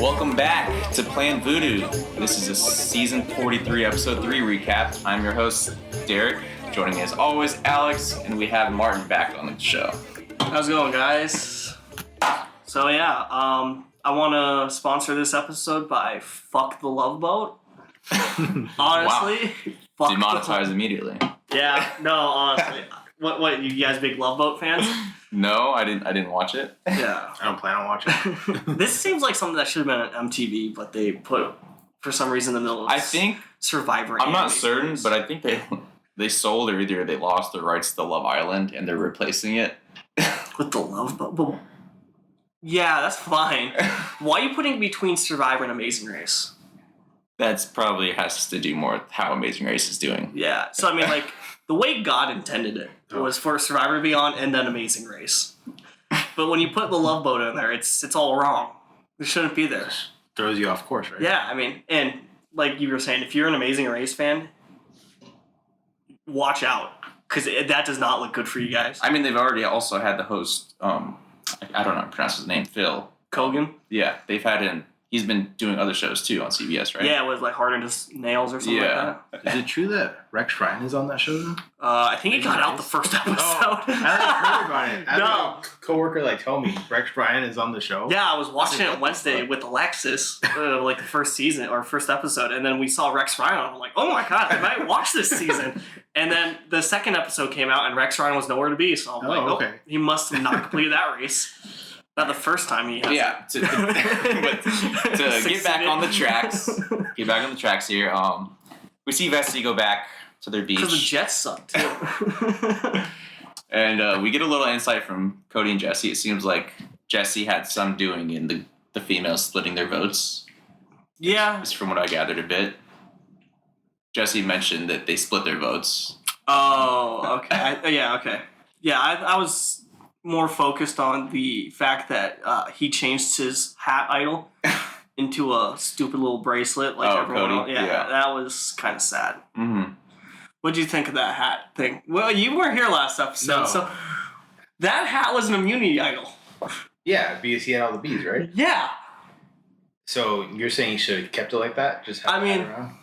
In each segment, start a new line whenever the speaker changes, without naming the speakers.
Welcome back to Plan Voodoo. This is a season 43, episode 3 recap. I'm your host, Derek. Joining me as always, Alex, and we have Martin back on the show.
How's it going, guys? So I want to sponsor this episode by Fuck the Love Boat. Honestly.
Wow. Demonetized immediately.
Yeah, no, honestly. What, you guys big Love Boat fans?
No, I didn't watch it.
Yeah.
I don't plan on watching it.
This seems like something that should have been on MTV, but they put, for some reason, in the middle of
I think,
Survivor.
I'm not certain, but I think they sold or either they lost the rights to Love Island and they're replacing it.
With the Love Boat? But, yeah, that's fine. Why are you putting between Survivor and Amazing Race?
That's probably has to do more with how Amazing Race is doing.
Yeah, so I mean, like, the way God intended it was for Survivor to be on and then Amazing Race. But when you put the Love Boat in there, it's all wrong. It shouldn't be there.
Throws you off course, right?
Yeah, I mean, and like you were saying, if you're an Amazing Race fan, watch out. Because that does not look good for you guys.
I mean, they've already also had the host, I don't know how to pronounce his name, Phil
Kogan?
Yeah, they've had him. He's been doing other shows too on CBS, right?
Yeah, it was like Hard as Nails or something like that.
Is it true that Rex Ryan is on that show now?
I think it got out the first episode.
I heard about it.
No.
A coworker told me Rex Ryan is on the show.
Yeah, I was watching it Wednesday with Alexis, like the first season or first episode, and then we saw Rex Ryan. I'm like, oh my god, I might watch this season. And then the second episode came out, and Rex Ryan was nowhere to be. So I'm like,
okay.
He must have not completed that race. Not the first time he has.
Yeah, but to get back on the tracks here. We see Vesty go back to their beach
Because the Jets suck too.
and we get a little insight from Cody and Jesse. It seems like Jesse had some doing in the females splitting their votes.
Yeah.
Just from what I gathered a bit. Jesse mentioned that they split their votes.
Oh, okay. Okay. Yeah, I was more focused on the fact that he changed his hat idol into a stupid little bracelet like everyone else.
Cody?
Yeah, that was kind of sad.
Mm-hmm.
What did you think of that hat thing? Well, you weren't here last episode,
No.
so that hat was an immunity idol.
Yeah, because he had all the bees, right?
Yeah.
So you're saying he should have kept it like that? Just have
I mean,
it around?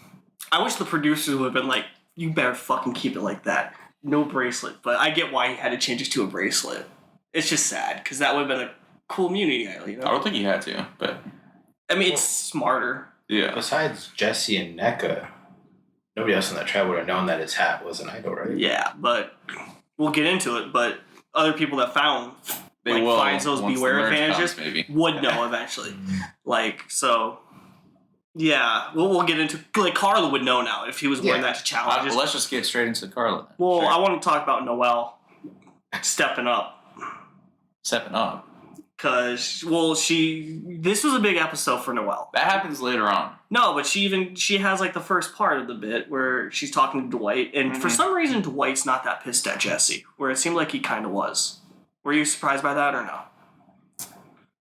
I wish the producers would have been like, you better fucking keep it like that. No bracelet. But I get why he had to change it to a bracelet. It's just sad, because that would have been a cool immunity idol, you know?
I don't think he had to, but
I mean, it's smarter.
yeah.
Besides Jesse and NECA, nobody else in that tribe would have known that his hat was an idol, right?
Yeah, but we'll get into it. But other people that
They will
finds those
once the
beware
merge
advantages
comes, maybe.
would know eventually. So... Yeah, we'll get into... Like, Carla would know now if he was wearing that to challenges.
Let's just get straight into Carla then.
Well,
Sure.
I want to talk about Noelle stepping up.
Stepping up.
Because, this was a big episode for Noelle.
That happens later on.
No, but she has, like, the first part of the bit where she's talking to Dwight, and for some reason, Dwight's not that pissed at Jesse, where it seemed like he kind of was. Were you surprised by that or no?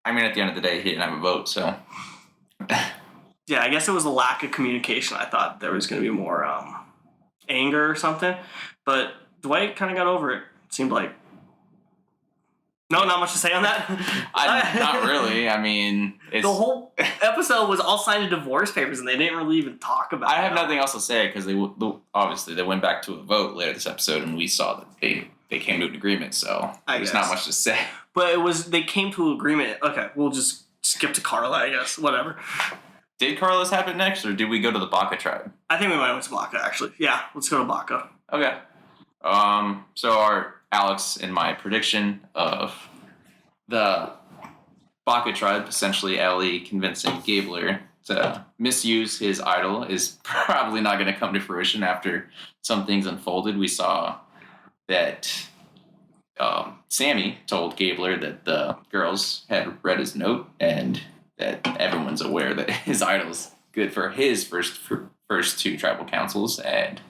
I mean, at the end of the day, he didn't have a vote, so...
Yeah, I guess it was a lack of communication. I thought there was going to be more anger or something. But Dwight kind of got over it, seemed like. No, not much to say on that?
Not really. I mean, it's...
The whole episode was all signed divorce papers, and they didn't really even talk about it.
I have nothing else to say, because obviously they went back to a vote later this episode, and we saw that they came to an agreement, so there's not much to say.
But they came to an agreement. Okay, we'll just skip to Carla, I guess. Whatever.
Did Carlos happen next, or did we go to the Baca tribe?
I think we might have went to Baca, actually. Yeah, let's go to Baca.
Okay. So our Alex and my prediction of the Baca tribe, essentially Ellie convincing Gabler to misuse his idol, is probably not going to come to fruition after some things unfolded. We saw that Sammy told Gabler that the girls had read his note and that everyone's aware that his idol's good for his first two tribal councils, and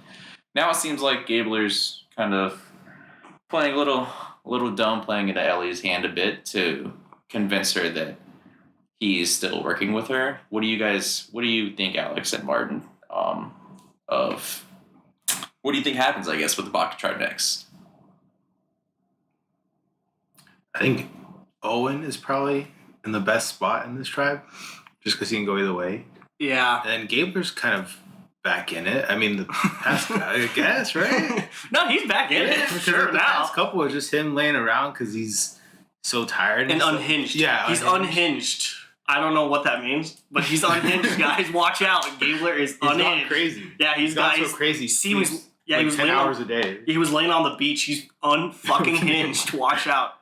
now it seems like Gabler's kind of playing a little dumb, playing into Ellie's hand a bit to convince her that he's still working with her. What do you think, Alex and Martin, of what do you think happens, I guess, with the Baca tribe next?
I think Owen is probably in the best spot in this tribe. just because he can go either way.
Yeah.
And then Gabler's kind of back in it. I mean, the past, I guess, right?
No, he's back in it for sure
the
now.
past couple was just him laying around because he's so tired
And
stuff.
unhinged.
Yeah,
he's unhinged. I don't know what that means, but he's unhinged, guys. Watch out. Gabler is
He's gone
unhinged.
crazy.
Yeah,
He's gone so crazy.
He was, yeah,
like
he was
10
laying
hours
on,
a day.
He was laying on the beach. He's unfucking hinged. Watch out.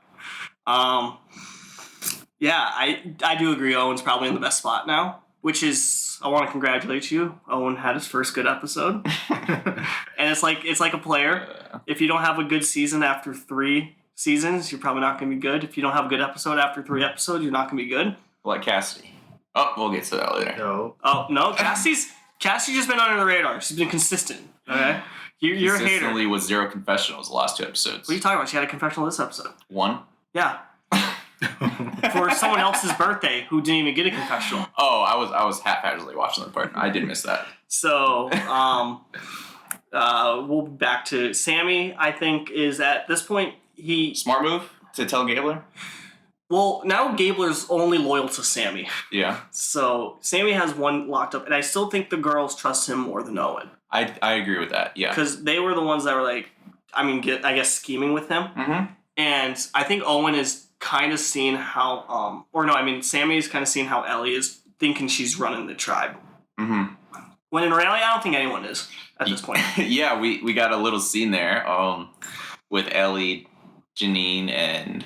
Yeah, I do agree. Owen's probably in the best spot now, which is I want to congratulate you. Owen had his first good episode, and it's like a player. If you don't have a good season after 3 seasons, you're probably not going to be good. If you don't have a good episode after 3 episodes, you're not going to be good.
Like Cassidy. Oh, we'll get to that later.
No.
Oh no, Cassie's just been under the radar. She's been consistent. Okay, you're a hater.
Consistently with 0 confessionals the last 2 episodes.
What are you talking about? She had a confessional this episode.
1?
Yeah. For someone else's birthday who didn't even get a confessional.
Oh, I was haphazardly watching that part. I did miss that.
So, we'll be back to Sammy. I think is at this point
Smart move to tell Gabler.
Well, now Gabler's only loyal to Sammy.
Yeah,
So Sammy has one locked up, and I still think the girls trust him more than Owen
I agree with that. Yeah.
because they were the ones that were like, I guess scheming with him,
Mm-hmm.
and I think Owen is kind of seeing how, Sammy's kind of seeing how Ellie is thinking she's running the tribe.
Mm-hmm.
When in reality, I don't think anyone is at this point.
Yeah, we got a little scene there with Ellie, Janine, and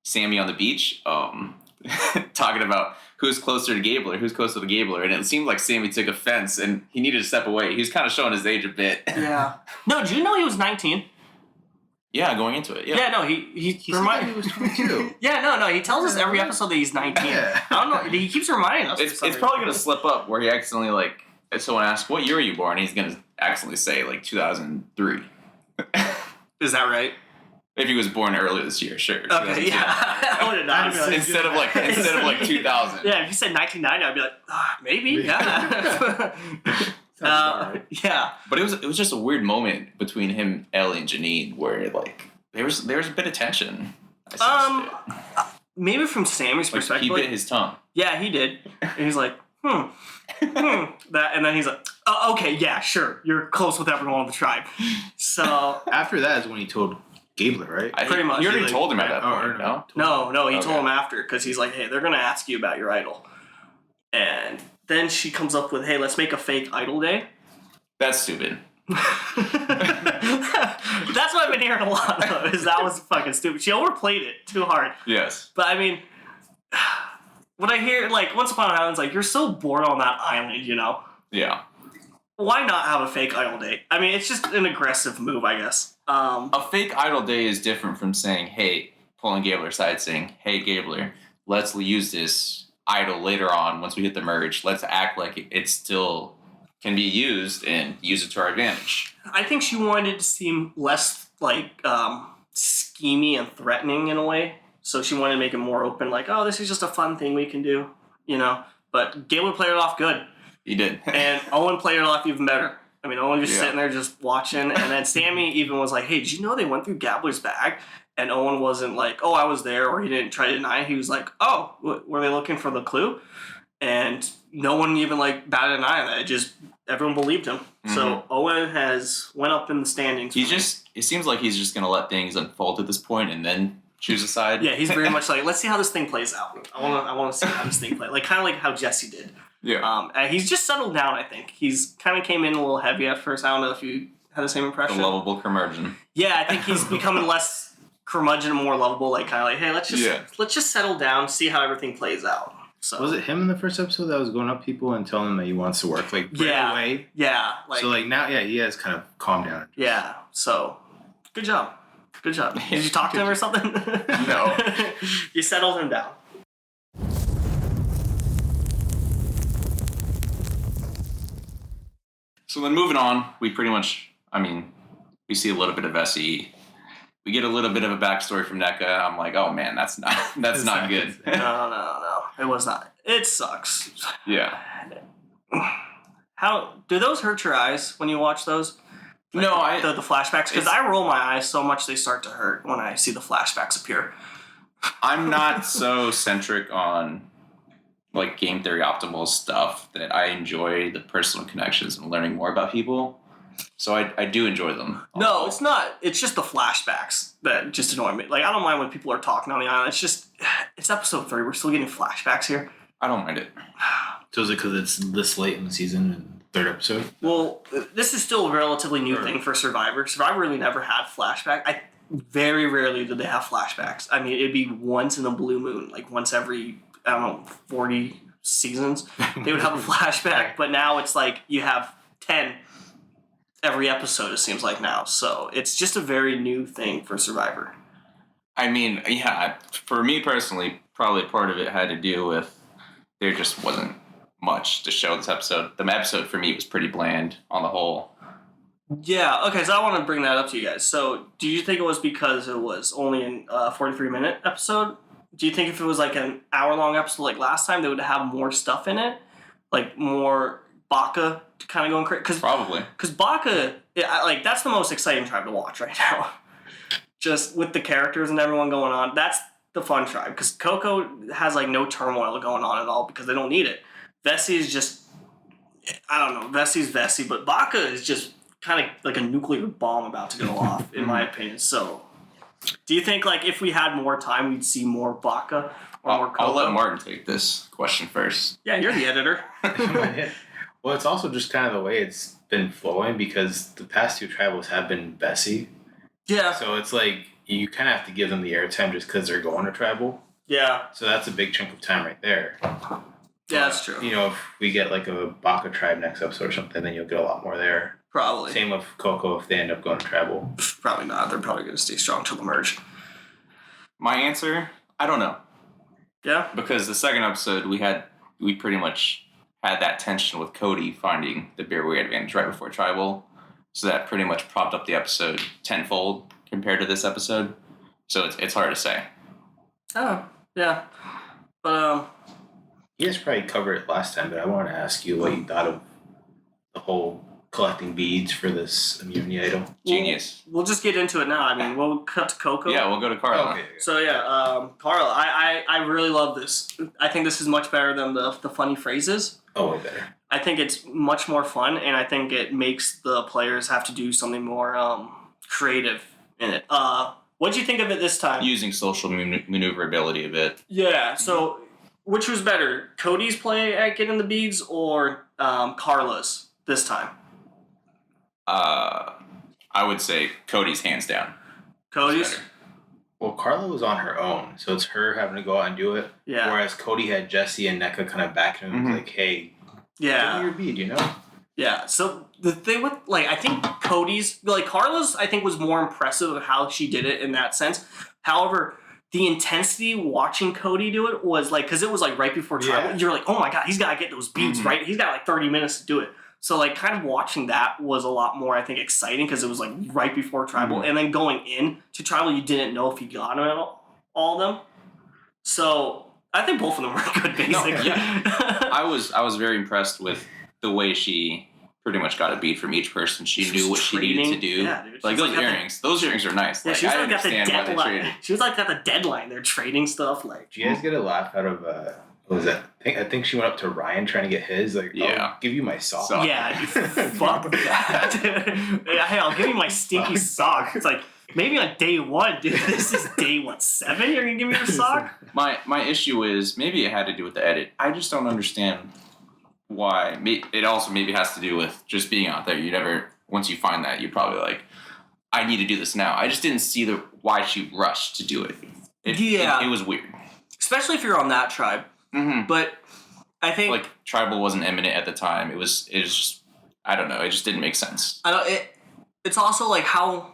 Sammy on the beach talking about who's closer to Gabler, and it seemed like Sammy took offense and he needed to step away. He was kind of showing his age a bit.
Yeah. No, did you know he was 19?
Yeah, going into it. Yeah.
Yeah, no, he
He said he was 22.
Yeah, no, he tells us every episode that he's 19.
Yeah.
I don't know, he keeps reminding us.
It's probably gonna slip up where he accidentally if someone asks what year are you born, he's gonna accidentally say 2003.
Is that right?
If he was born earlier this year, sure.
Okay, yeah. I would have not. I'd be like,
Instead of 2000.
yeah, if you said 1990, I'd be like, maybe, yeah.
Sounds about right.
Yeah.
But it was just a weird moment between him, Ellie, and Janine where there was a bit of tension. I sensed it.
Maybe from Sammy's perspective.
He bit his tongue.
Yeah, he did. And he's like, that, and then he's like, oh, okay, yeah, sure. You're close with everyone on the tribe. So
After that is when he told Gabler, right?
Pretty much.
You already
He,
told him at that
oh,
point, no?
no, he
Okay.
told him after because he's like, hey, they're gonna ask you about your idol, and then she comes up with, hey, let's make a fake idol day.
That's stupid.
That's what I've been hearing a lot of. Is that was fucking stupid. She overplayed it too hard.
Yes.
But I mean, when I hear Once Upon an Island's you're so bored on that island,
Yeah.
Why not have a fake idol day? I mean, it's just an aggressive move, I guess.
A fake idol day is different from saying, hey, pulling Gabler aside, saying, hey, Gabler, let's use this idol later on once we hit the merge. Let's act like it still can be used and use it to our advantage.
I think she wanted it to seem less schemy and threatening in a way. So she wanted to make it more open, oh, this is just a fun thing we can do, But Gabler played it off good.
He did.
And Owen played it off even better. I mean, Owen just
Yeah.
sitting there just watching. And then Sammy even was like, hey, did you know they went through Gabler's bag? And Owen wasn't like, oh, I was there, or he didn't try to deny it. He was like, oh, were they looking for the clue? And no one even batted an eye on that. It just, everyone believed him.
Mm-hmm.
So Owen went up in the standings.
It seems like he's just going to let things unfold at this point and then choose a side.
Yeah, he's very much let's see how this thing plays out. I want to see how this thing plays. Kind of like how Jesse did.
Yeah.
And he's just settled down, I think. He's kind of came in a little heavy at first. I don't know if you had the same
The
impression.
lovable curmudgeon.
Yeah, I think he's becoming less curmudgeon and more lovable. Hey, let's just settle down, see how everything plays out. So
Was it him in the first episode that was going up people and telling them that he wants to work right away?
Yeah,
So now, yeah, he has kind of calmed down.
yeah. So good job. Did you talk to him or something?
No.
You settled him down.
So then moving on, we pretty much, we see a little bit of Essie. We get a little bit of a backstory from NECA. I'm like, oh man, that's not good.
No. It was not. It sucks.
Yeah.
How do those hurt your eyes when you watch those?
No,
The flashbacks, because I roll my eyes so much they start to hurt when I see the flashbacks appear.
I'm not so centric on like game theory optimal stuff that I enjoy the personal connections and learning more about people. So I do enjoy them.
No, it's not. It's just the flashbacks that just annoy me. Like, I don't mind when people are talking on the island. It's episode 3. We're still getting flashbacks here.
I don't mind it.
So is it because it's this late in the season and third episode?
Well, this is still a relatively new thing for Survivor. Survivor really never had flashback. Very rarely did they have flashbacks. I mean, it'd be once in a blue moon, like once every, I don't know, 40 seasons. They would have a flashback, but now it's like you have 10 every episode, it seems like now. So it's just a very new thing for Survivor.
I mean, yeah, for me personally, probably part of it had to do with there just wasn't much to show this episode. The episode for me was pretty bland on the whole.
Yeah, okay, so I want to bring that up to you guys. So do you think it was because it was only a 43-minute episode? Do you think if it was like an hour-long episode like last time, they would have more stuff in it? Like more Baka kind of going crazy?
Probably.
Because Baka, like, that's the most exciting tribe to watch right now. Just with the characters and everyone going on. That's the fun tribe. Because Coco has, like, no turmoil going on at all because they don't need it. Vessi is just, I don't know, Vessi's Vessi, but Baka is just kind of like a nuclear bomb about to go off, in my opinion. So, do you think, like, if we had more time, we'd see more Baka or more Coco?
I'll let Martin take this question first.
Yeah, you're the editor.
Well, it's also just kind of the way it's been flowing because the past 2 travels have been Bessie.
Yeah.
So it's like you kind of have to give them the airtime just because they're going to travel.
Yeah.
So that's a big chunk of time right there.
Yeah, that's true.
You know, if we get like a Baka tribe next episode or something, then you'll get a lot more there.
Probably.
Same with Coco if they end up going to travel.
Probably not. They're probably going to stay strong till the merge.
My answer, I don't know.
Yeah?
Because the second episode, we pretty much had that tension with Cody finding the beer weight advantage right before tribal. So that pretty much propped up the episode tenfold compared to this episode. So it's hard to say.
Oh, yeah. But,
You guys probably covered it last time, but I want to ask you what you thought of the whole collecting beads for this immunity idol.
Genius.
we'll just get into it now. I mean, we'll cut to Coco.
Yeah, we'll go to Carla.
Okay.
So, yeah, Carla, I really love this. I think this is much better than the funny phrases.
Oh, way better.
I think it's much more fun, and I think it makes the players have to do something more creative in it. What'd you think of it this time?
Using social maneuverability a bit.
Yeah, so which was better, Cody's play at getting the beads or Carla's this time?
I would say Cody's hands down.
Cody's?
Better.
Well, Carla was on her own, so it's her having to go out and do it.
Yeah.
Whereas Cody had Jesse and NECA kind of backing him, like, hey, give me your bead, you know?
Yeah, so the thing with, like, I think Cody's, like, Carla's, I think, was more impressive of how she did it in that sense. However, the intensity watching Cody do it was, like, because it was, like, right before tribal.
Yeah.
You're like, oh my God, he's got to get those beads, right? He's got, like, 30 minutes to do it. So, like, kind of watching that was a lot more, I think, exciting because it was, like, right before tribal. And then going in to tribal, you didn't know if you got them at all of them. So, I think both of them were good, basically.
No, yeah. I was very impressed with the way she pretty much got a beat from each person. She knew what she needed to do.
Yeah, dude.
Like
She's
those earrings. Those earrings are nice.
Yeah,
Like,
she was
I
like at the
understand why they
deadline.
traded.
She was like at the deadline. They're trading stuff. Like,
Did you guys get a laugh out of, what was that? I think she went up to Ryan trying to get his, like,
Yeah.
I'll give you my sock.
Sock.
yeah, fuck that. Yeah, hey, I'll give you my stinky sock. It's like, maybe on day 1, dude. This is day, 7? You're going to give me your sock?
My issue is maybe it had to do with the edit. I just don't understand why. It also maybe has to do with just being out there. You never, once you find that, you're probably like, I need to do this now. I just didn't see why she rushed to do it.
Yeah.
It was weird.
Especially if you're on that tribe.
Mm-hmm.
But I think,
Like tribal wasn't imminent at the time. It was just, I don't know. It just didn't make sense.
I don't, it's also like how,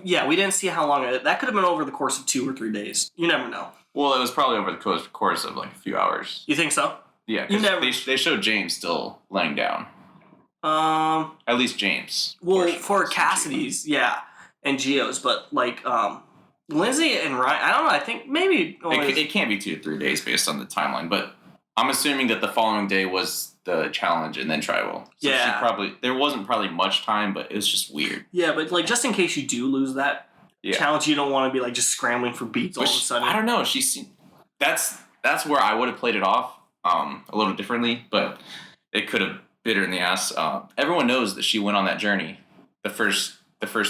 yeah, we didn't see how long that could have been over the course of 2 or 3 days. You never know.
Well, it was probably over the course of like a few hours.
You think so?
Yeah,
You
because
never-
they showed James still laying down. At least James.
Well,
portion
for
was
Cassidy's, yeah, and Geo's, but like Lindsay and Ryan, I don't know. I think maybe
It can't be 2 to 3 days based on the timeline, but I'm assuming that the following day was the challenge and then tribal. So
Yeah.
there wasn't probably much time, but it was just weird.
yeah, but like just in case you do lose that
Yeah.
challenge, you don't want to be like just scrambling for beats all
But
of a sudden.
I don't know. That's where I would have played it off. a little differently, but it could have bit her in the ass. Everyone knows that she went on that journey the first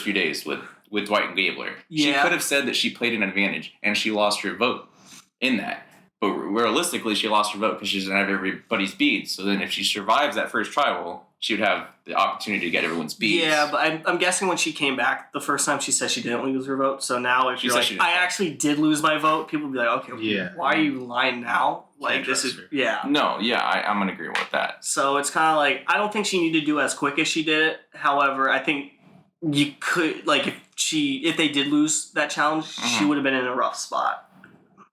few days with Dwight and Gabler. She
Yeah.
could have said that she played an advantage and she lost her vote in that. But realistically, she lost her vote because she doesn't have everybody's beads. So then if she survives that first tribal, she would have the opportunity to get everyone's beads.
Yeah, but I'm guessing when she came back the first time, she said she didn't lose her vote. So now if
She
you're
said
like,
she didn't.
I actually did lose my vote, people would be like, okay,
Yeah.
why are you lying now? Like,
Can't
this is,
trust her.
yeah.
No, yeah, I'm going to agree with that.
So it's kind of like, I don't think she needed to do as quick as she did it. However, I think you could, like, if they did lose that challenge, she
Mhm.
would have been in a rough spot.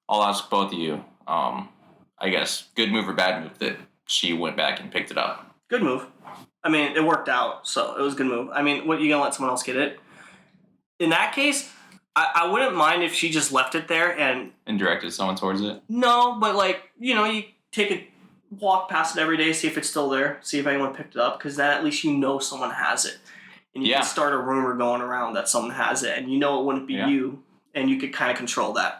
I'll ask both of you, I guess, good move or bad move that she went back and picked it up.
Good move. I mean, it worked out, so it was a good move. I mean, what, you gonna let someone else get it? In that case, I wouldn't mind if she just left it there and
And directed someone towards it.
no, but like, you take a walk past it every day, see if it's still there, see if anyone picked it up, because then at least you know someone has it. And you
Yeah.
can start a rumor going around that someone has it, and you know it wouldn't be
Yeah.
you, and you could kind of control that.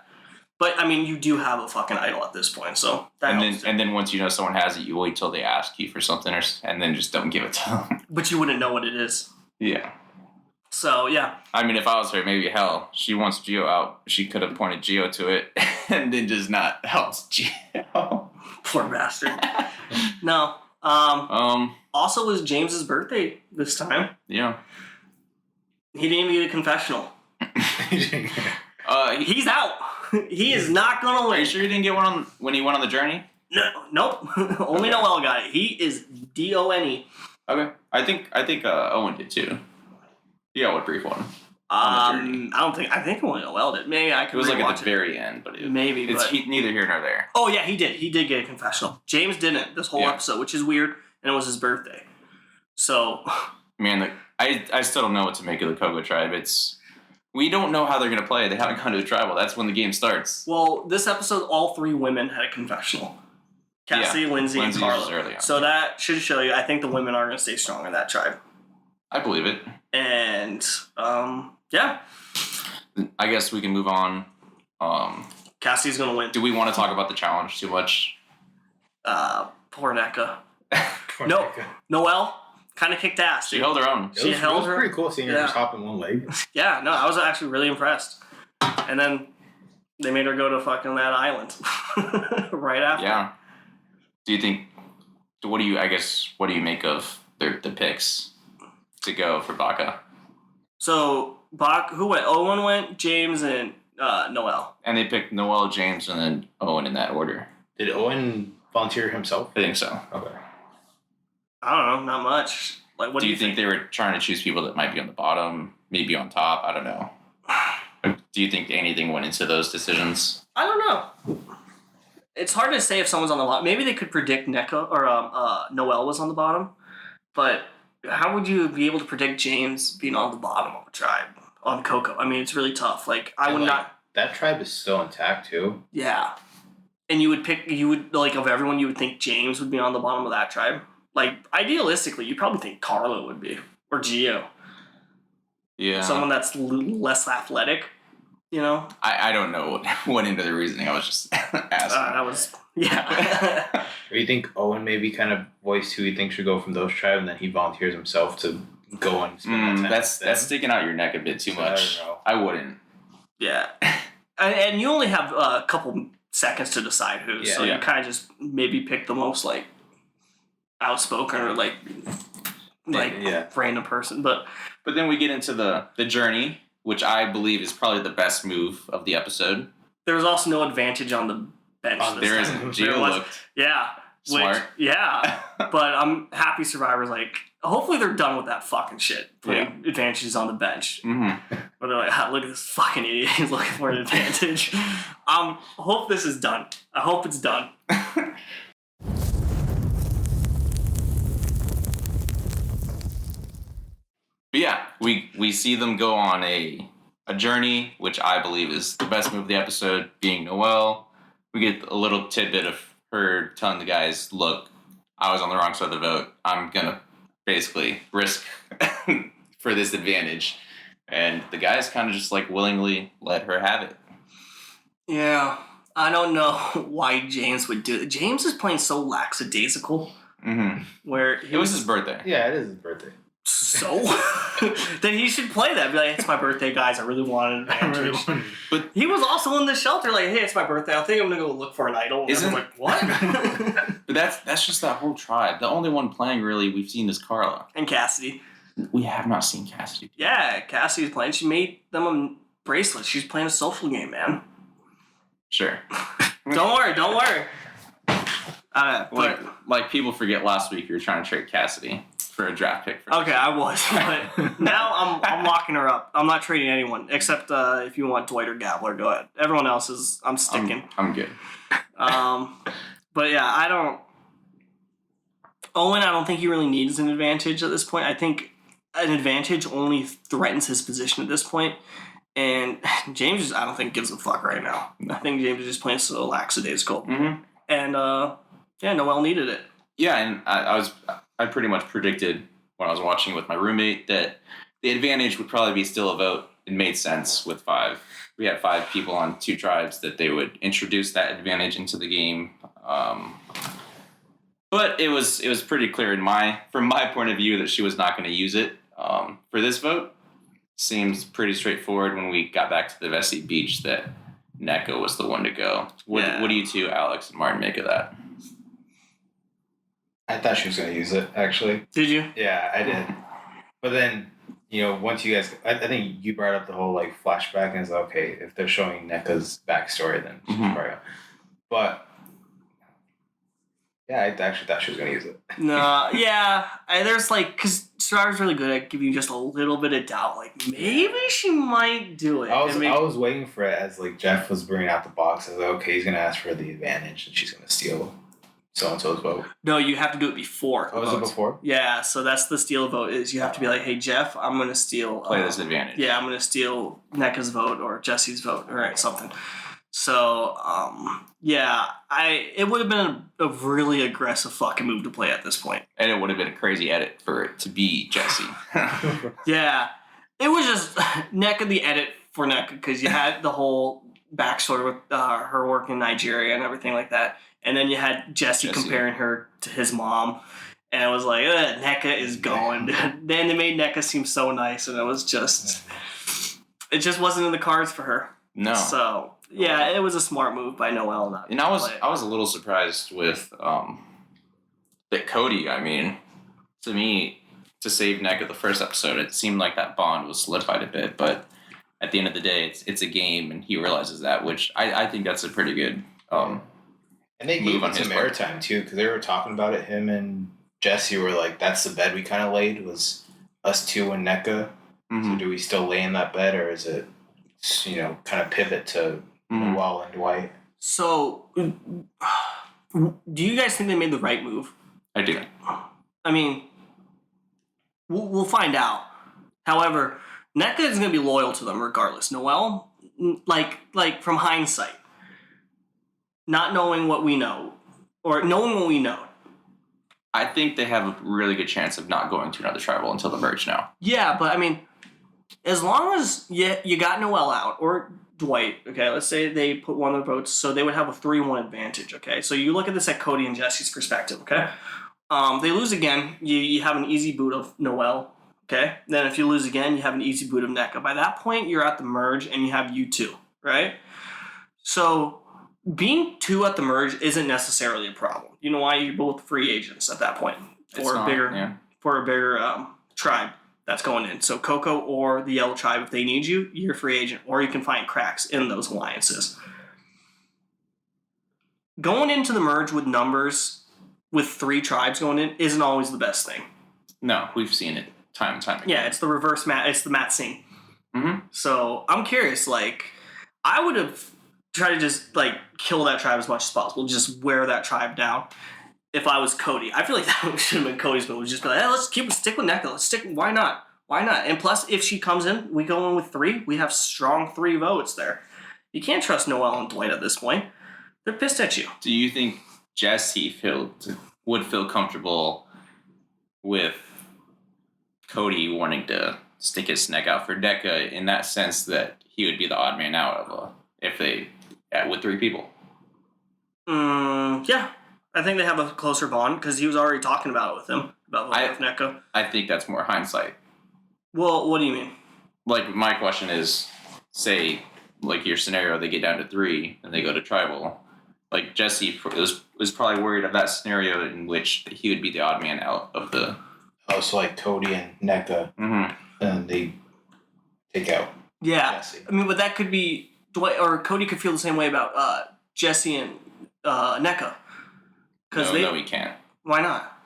But I mean, you do have a fucking idol at this point, so that
And
helps.
then, and then once you know someone has it, you wait till they ask you for something, and then just don't give it to them.
But you wouldn't know what it is.
Yeah.
So yeah,
I mean, if I was her, maybe hell, she wants Gio out. She could have pointed Gio to it and then just not helped Gio.
poor bastard. No. Also, it was James's birthday this time.
Yeah.
He didn't even get a confessional. He's out. He is not gonna
Are
win.
you sure you didn't get one when he went on the journey?
No, nope. Only
Okay.
Noel got it. He is DONE.
Okay. I think Owen did too. He got one brief one.
I think only Noel did. Maybe I
It
could
was like at
rewatch
the very end, but
Maybe,
it's
but
neither here nor there.
oh yeah, he did. He did get a confessional. James didn't this whole
Yeah.
episode, which is weird, and it was his birthday. So
Man, I still don't know what to make of the Kogo tribe. We don't know how they're gonna play. They haven't gone to the tribal. That's when the game starts.
well, this episode, all three women had a confessional. Cassie, Lindsay, and
Lindsay was
Carla.
early on.
So that should show you. I think the women are going to stay strong in that tribe.
I believe it.
And yeah,
I guess we can move on.
Cassie's going to win.
Do we want to talk about the challenge too much?
Poor NECA. No. Noelle kind of kicked ass.
She
Dude.
held her own.
She held
it was
her-
pretty cool seeing her
yeah.
just hop in one leg.
Yeah, no, I was actually really impressed. And then they made her go to fucking that island right after.
Yeah. Do you think? What do you make of the picks to go for Baca?
So Bach, who went? Owen went, James, and Noelle.
And they picked Noel, James, and then Owen in that order.
Did Owen volunteer himself?
I think so.
Okay.
I don't know, not much. Like, what
Do you think they were trying to choose people that might be on the bottom, maybe on top? I don't know. Do you think anything went into those decisions?
I don't know. It's hard to say if someone's on the bottom. Maybe they could predict NECA or Noelle was on the bottom, but how would you be able to predict James being on the bottom of a tribe on Coco? I mean, it's really tough. Like, I
And,
would
like,
not.
That tribe is still intact too.
Yeah, and you would like of everyone, you would think James would be on the bottom of that tribe. Like, idealistically, you probably think Carlo would be or Gio,
Yeah.
someone that's less athletic. You know,
I don't know what went into the reasoning. I was just asking.
that was yeah.
Or you think Owen maybe kind of voiced who he thinks should go from those tribes, and then he volunteers himself to go and spend that time.
That's
with them?
sticking out your neck a bit too
So I
much.
don't know.
I wouldn't.
Yeah, and you only have a couple seconds to decide who, so
Yeah.
you kind of just maybe pick the most like outspoken or like
Yeah.
random person. But
But then we get into the journey, which I believe is probably the best move of the episode.
there was also no advantage on the bench.
Oh,
this
There
time.
isn't.
There
Gio
was-
looked
yeah,
smart.
Which, yeah, but I'm happy Survivor's like. Hopefully they're done with that fucking shit. Putting advantages on the bench.
Mm-hmm.
But they're like, ah, look at this fucking idiot. He's looking for an advantage. Hope this is done. I hope it's done.
But yeah, we see them go on a journey, which I believe is the best move of the episode, being Noelle. We get a little tidbit of her telling the guys, look, I was on the wrong side of the vote. I'm going to basically risk for this advantage. And the guys kind of just like willingly let her have it.
Yeah. I don't know why James would do it. James is playing so lackadaisical, where
It was his birthday.
Yeah, it is his birthday.
so then he should play that. Be like, it's my birthday, guys. I really wanted an advantage.
But
He was also in the shelter, like, hey, it's my birthday. I think I'm gonna go look for an idol. And
Isn't-
I'm like, what?
but that's just that whole tribe. The only one playing really we've seen is Carla.
And Cassidy.
We have not seen Cassidy.
Yeah, Cassidy's playing. She made them a bracelet. She's playing a social game, man.
Sure.
Don't worry.
Like people forget last week you were trying to trade Cassidy for a draft pick. For
Okay, I was, but now I'm locking her up. I'm not trading anyone except if you want Dwight or Gabler, go ahead. Everyone else is I'm sticking.
I'm good.
But yeah, I don't. Owen, I don't think he really needs an advantage at this point. I think an advantage only threatens his position at this point. And James, I don't think gives a fuck right now. I think James is just playing so lackadaisical.
Mm-hmm.
And yeah, Noel needed it.
Yeah, and I pretty much predicted when I was watching with my roommate that the advantage would probably be still a vote. It made sense with 5. We had 5 people on 2 tribes that they would introduce that advantage into the game. But it was pretty clear from my point of view that she was not going to use it for this vote. Seems pretty straightforward when we got back to the Vessi Beach that NECA was the one to go. What do you two, Alex and Martin, make of that?
I thought she was going to use it, actually.
Did you?
Yeah, I did. But then, once you guys, I think you brought up the whole flashback, and it's like, okay, if they're showing NECA's backstory, then she's probably gonna. But yeah, I actually thought she was gonna use it.
No, yeah. There's because Survivor's really good at giving you just a little bit of doubt. Maybe she might do it.
I was waiting for it as Jeff was bringing out the box. I was like, okay, he's gonna ask for the advantage, and she's gonna steal so and so's vote.
No, you have to do it before.
Oh, was it before?
Yeah, so that's the steal vote. Is you have to be like, hey Jeff, I'm gonna steal.
Play this advantage.
Yeah, I'm gonna steal NECA's vote or Jesse's vote or something. So, yeah, it would have been a really aggressive fucking move to play at this point.
And it would have been a crazy edit for it to be Jesse.
Yeah, it was just NECA the edit for NECA because you had the whole backstory with her work in Nigeria and everything like that. And then you had Jesse comparing her to his mom. And it was like, NECA is going. Then they made NECA seem so nice. And it was just, it just wasn't in the cards for her.
No.
So, yeah, it was a smart move by Noel.
And I was a little surprised with that Cody, to me, to save NECA the first episode, it seemed like that bond was solidified a bit. But at the end of the day, it's a game, and he realizes that, which I think that's a pretty good
and they gave it some airtime, too, because they were talking about it. Him and Jesse were like, that's the bed we kind of laid, was us 2 and NECA. Mm-hmm. So do we still lay in that bed, or is it, kind of pivot to Noel and Dwight?
So, do you guys think they made the right move?
I do.
We'll find out. However, NECA is going to be loyal to them regardless. Noel, from hindsight, not knowing what we know, or knowing what we know.
I think they have a really good chance of not going to another tribal until the merge now.
Yeah, but as long as you got Noel out, or Dwight, okay, let's say they put one of the votes, so they would have a 3-1 advantage, okay? So you look at this at Cody and Jesse's perspective, okay? They lose again, you have an easy boot of Noel, okay? Then if you lose again, you have an easy boot of NECA. By that point, you're at the merge and you have you 2, right? So being 2 at the merge isn't necessarily a problem. You know why? You're both free agents at that point for a bigger tribe that's going in. So Coco or the Yellow Tribe, if they need you, you're a free agent, or you can find cracks in those alliances. Going into the merge with numbers, with 3 tribes going in, isn't always the best thing.
No, we've seen it time and time again.
Yeah, it's the reverse Matt. It's the Matt Singh.
Mm-hmm.
So I'm curious. I would have tried to just kill that tribe as much as possible, just wear that tribe down. If I was Cody, I feel like that should have been Cody's move. Just be like, hey, let's stick with NECA. Let's stick. Why not? And plus, if she comes in, we go in with 3. We have strong 3 votes there. You can't trust Noel and Dwight at this point. They're pissed at you.
Do you think Jesse would feel comfortable with Cody wanting to stick his neck out for NECA in that sense that he would be the odd man out with 3 people?
Yeah. I think they have a closer bond because he was already talking about it with him, about with NECA.
I think that's more hindsight.
Well, what do you mean?
Like, my question is, say, like your scenario, they get down to 3 and they go to tribal. Like, Jesse was probably worried of that scenario in which he would be the odd man out of the...
Oh, so like Cody and NECA, and they take out Jesse.
I mean, but that could be... Dwight or Cody could feel the same way about Jesse and NECA.
No, he can't.
Why not?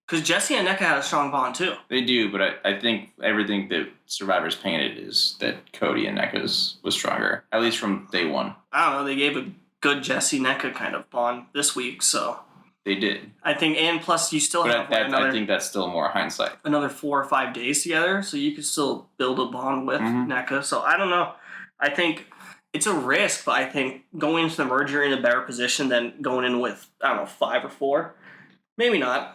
Because Jesse and NECA had a strong bond too.
They do, but I think everything that Survivor's painted is that Cody and NECA was stronger, at least from day one.
I don't know. They gave a good Jesse NECA kind of bond this week, so
they did.
I think, and plus you still have
I think that's still more hindsight.
Another 4 or 5 days together, so you could still build a bond with NECA. So I don't know. I think it's a risk, but I think going into the merger in a better position than going in with 5 or 4. Maybe not.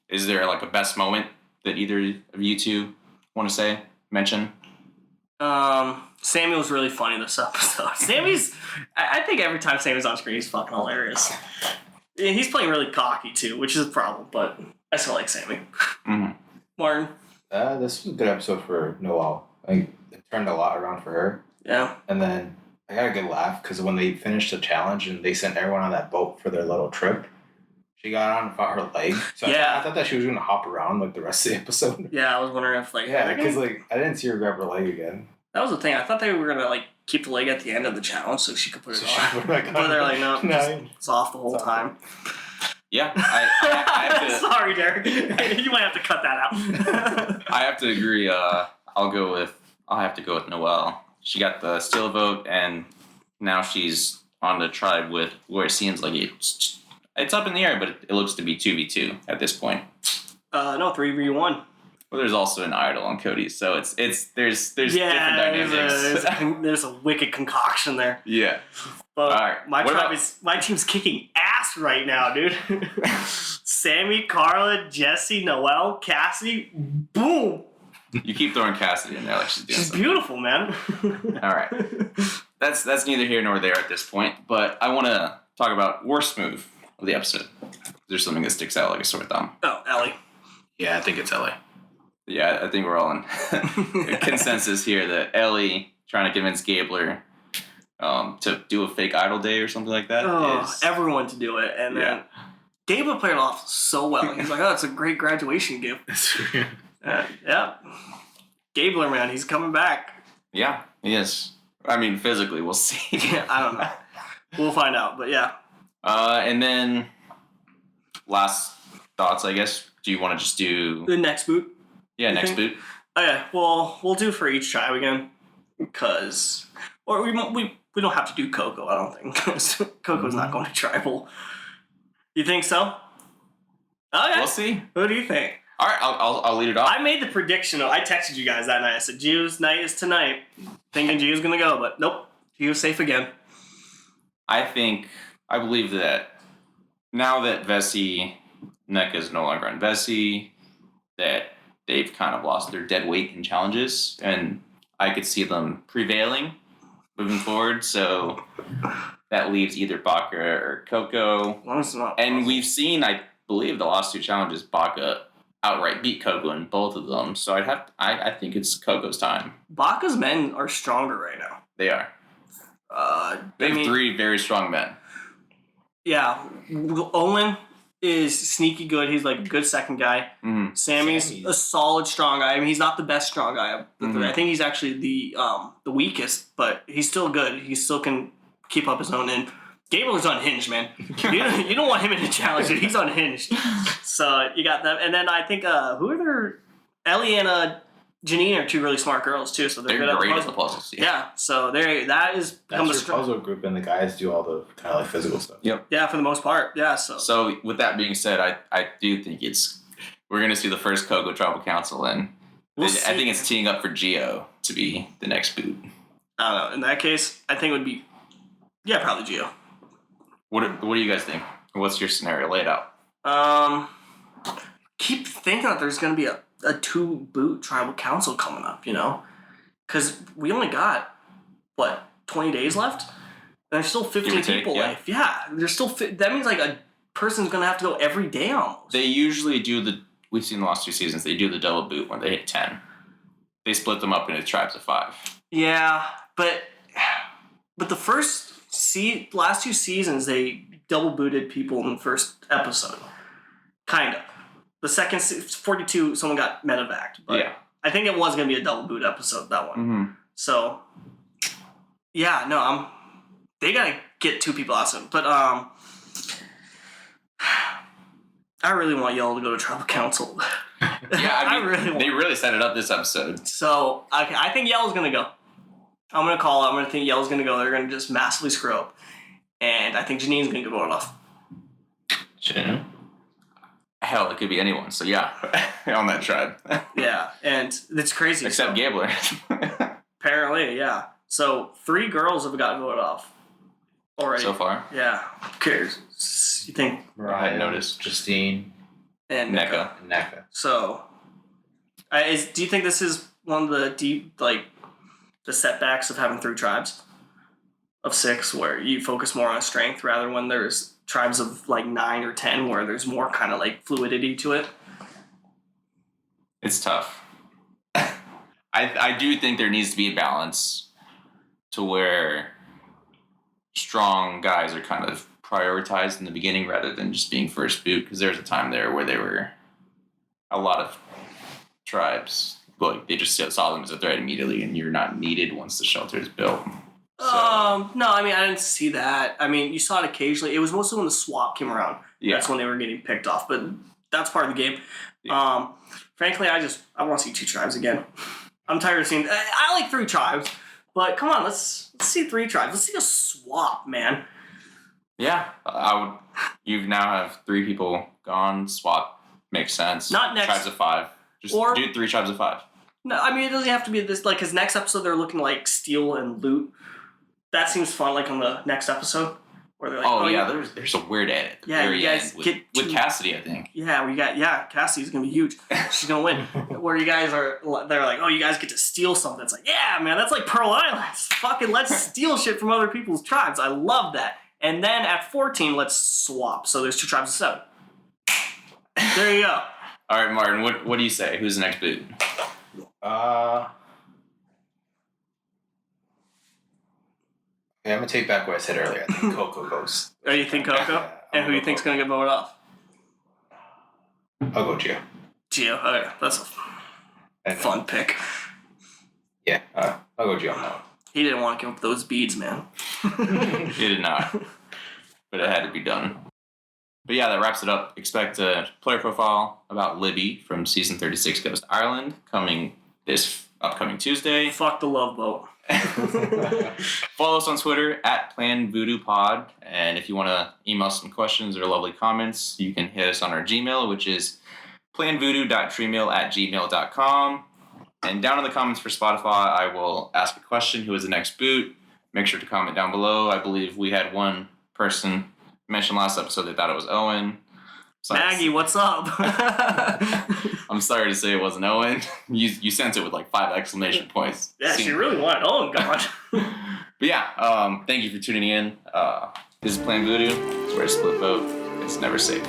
Is there like a best moment that either of you two want to mention?
Sammy was really funny this episode. I think every time Sammy's on screen, he's fucking hilarious. He's playing really cocky too, which is a problem, but I still like Sammy. Martin?
This was a good episode for Noelle. It turned a lot around for her.
Yeah.
And then I got a good laugh because when they finished the challenge and they sent everyone on that boat for their little trip, she got on and fought her leg. So I thought that she was going to hop around like the rest of the episode.
Yeah, I was wondering if
because I didn't see her grab her leg again.
That was the thing. I thought they were going to keep the leg at the end of the challenge so she could put it on. But they're like, no, it's off the whole time.
Yeah, I have to...
Sorry, Derek. You might have to cut that out.
I have to agree. I'll have to go with Noelle. She got the still vote, and now she's on the tribe with where it seems like it's up in the air, but it looks to be 2v2 at this point.
No, 3v1.
Well, there's also an idol on Cody, so there's different dynamics.
There's a wicked concoction there.
Yeah.
But my team's kicking ass right now, dude. Sammy, Carla, Jesse, Noelle, Cassidy, boom.
You keep throwing Cassidy in there like she's doing
She's beautiful, man.
All right. That's neither here nor there at this point, but I want to talk about worst move of the episode. There's something that sticks out like a sore thumb.
Oh, Ellie.
Yeah, I think it's Ellie.
Yeah, I think we're all in consensus here that Ellie trying to convince Gabler to do a fake idol day or something like that.
Everyone to do it. And then Gabler played it off so well. He's like, oh, it's a great graduation gift. Yeah. Gabler, man, he's coming back.
Yeah, he is. I mean, physically, we'll see.
Yeah, I don't know. We'll find out, but yeah.
And then last thoughts, I guess. Do you want to just do...
The next boot?
Yeah, next boot.
Okay, well, we'll do for each tribe again. Because... Or we don't have to do Coco, I don't think. Because Coco's not going to tribal. You think so? Okay.
We'll see.
What do you think?
All right, I'll lead it off.
I made the prediction. I texted you guys that night. I said, Gio's night is tonight. Thinking Gio's going to go, but nope. Gio's safe again.
I believe that now that Vessi, NECA is no longer on Vessi, that they've kind of lost their dead weight in challenges, and I could see them prevailing moving forward. So that leaves either Baka or Coco.
As long as it's not
and
possible.
We've seen, I believe, the last 2 challenges, Baka outright beat Coco in both of them. So I think it's Coco's time.
Baka's men are stronger right now.
They are. They have 3 very strong men.
Yeah. Owen is sneaky good. He's like a good second guy.
Mm-hmm.
Sammy's a solid strong guy. I mean, he's not the best strong guy of the 3. I think he's actually the weakest, but he's still good. He still can keep up his own end. Gabler's unhinged, man. You don't want him in a challenge, dude. He's unhinged. So you got them. And then I think, who are there? Ellie and Janine are 2 really smart girls, too. So they're good
great
at
at the puzzles.
Yeah. So
that's your puzzle group, and the guys do all the kind of like physical stuff.
Yep.
Yeah, for the most part. Yeah.
So with that being said, I do think we're going to see the first Coco Tribal Council, and I think it's teeing up for Gio to be the next boot.
I don't know. In that case, I think it would be, probably Gio.
What do you guys think? What's your scenario laid out?
Keep thinking that there's going to be a 2-boot tribal council coming up, you know? because we only got, 20 days left? And there's still 15 people left. Yeah, there's still, that means like a person's going to have to go every day almost.
They usually do we've seen the last 2 seasons, they do the double boot when they hit 10. They split them up into tribes of 5.
Yeah, but the last 2 seasons, they double booted people in the first episode. Kind of. The second, 42, someone got medevaced. But yeah. I think it was going to be a double boot episode, that one.
Mm-hmm.
So, yeah, no, they got to get 2 people out soon. But, I really want Yellow to go to Tribal Council.
Yeah, I mean, they really set it up this episode.
So, okay, I think Yellow's going to go. I'm going to call it. I'm going to think Yellow's going to go. They're going to just massively screw up. And I think Janine's going to go off.
Janine? Hell, it could be anyone. So, yeah, on that tribe.
Yeah, and it's crazy.
Except Gabler.
Apparently, yeah. So, 3 girls have gotten voted off already.
So far?
Yeah. Who cares? You think?
Mariah, I had noticed.
Justine.
And
NECA.
So, do you think this is one of the the setbacks of having 3 tribes of 6, where you focus more on strength rather when there's tribes of 9 or 10 where there's more kind of fluidity to it?
It's tough. I do think there needs to be a balance to where strong guys are kind of prioritized in the beginning rather than just being first boot, because there was a time there where there were a lot of tribes they just saw them as a threat immediately, and you're not needed once the shelter is built. So.
No, I mean, I didn't see that. I mean, you saw it occasionally. It was mostly when the swap came around. Yeah. That's when they were getting picked off, but that's part of the game. Yeah. Frankly, I want to see 2 tribes again. I'm tired of seeing. I like 3 tribes, but come on, let's see 3 tribes. Let's see a swap, man.
Yeah, you now have 3 people gone. Swap makes sense.
Not next.
Tribes of 5. Just do 3 tribes of 5.
No, I mean, it doesn't have to be this. Because next episode they're looking like steal and loot. That seems fun. On the next episode, where they're like,
there's a weird edit.
Yeah, you guys
with Cassidy, I think.
Yeah, Cassidy's gonna be huge. She's gonna win. Where you guys they're like, you guys get to steal something. It's like, yeah, man, that's like Pearl Island. Fucking let's steal shit from other people's tribes. I love that. And then at 14, let's swap. So there's 2 tribes of 7. There you go.
All right, Martin. What do you say? Who's the next boot?
Yeah, I'm gonna take back what I said earlier. I think Coco goes.
Oh, you think Coco?
Yeah,
and who do you think's gonna get voted off?
I'll go Gio.
Gio. Oh, yeah, that's a fun pick.
Yeah, I'll go Gio on that one.
He didn't want to give up those beads, man.
He did not, but it had to be done. But yeah, that wraps it up. Expect a player profile about Libby from season 36 Goes to Ireland coming this upcoming Tuesday.
Fuck the love boat.
Follow us on Twitter at PlanVoodooPod, and if you want to email some questions or lovely comments, you can hit us on our Gmail, which is planvoodoo.treemail@gmail.com. And down in the comments for Spotify, I will ask a question: who is the next boot? Make sure to comment down below. I believe we had one person mention last episode they thought it was Owen.
Maggie, what's up?
I'm sorry to say it wasn't Owen. You sent it with 5 exclamation points.
Yeah, she really wanted Owen gone.
But yeah, thank you for tuning in. This is Plan Voodoo. It's where a split vote is never safe.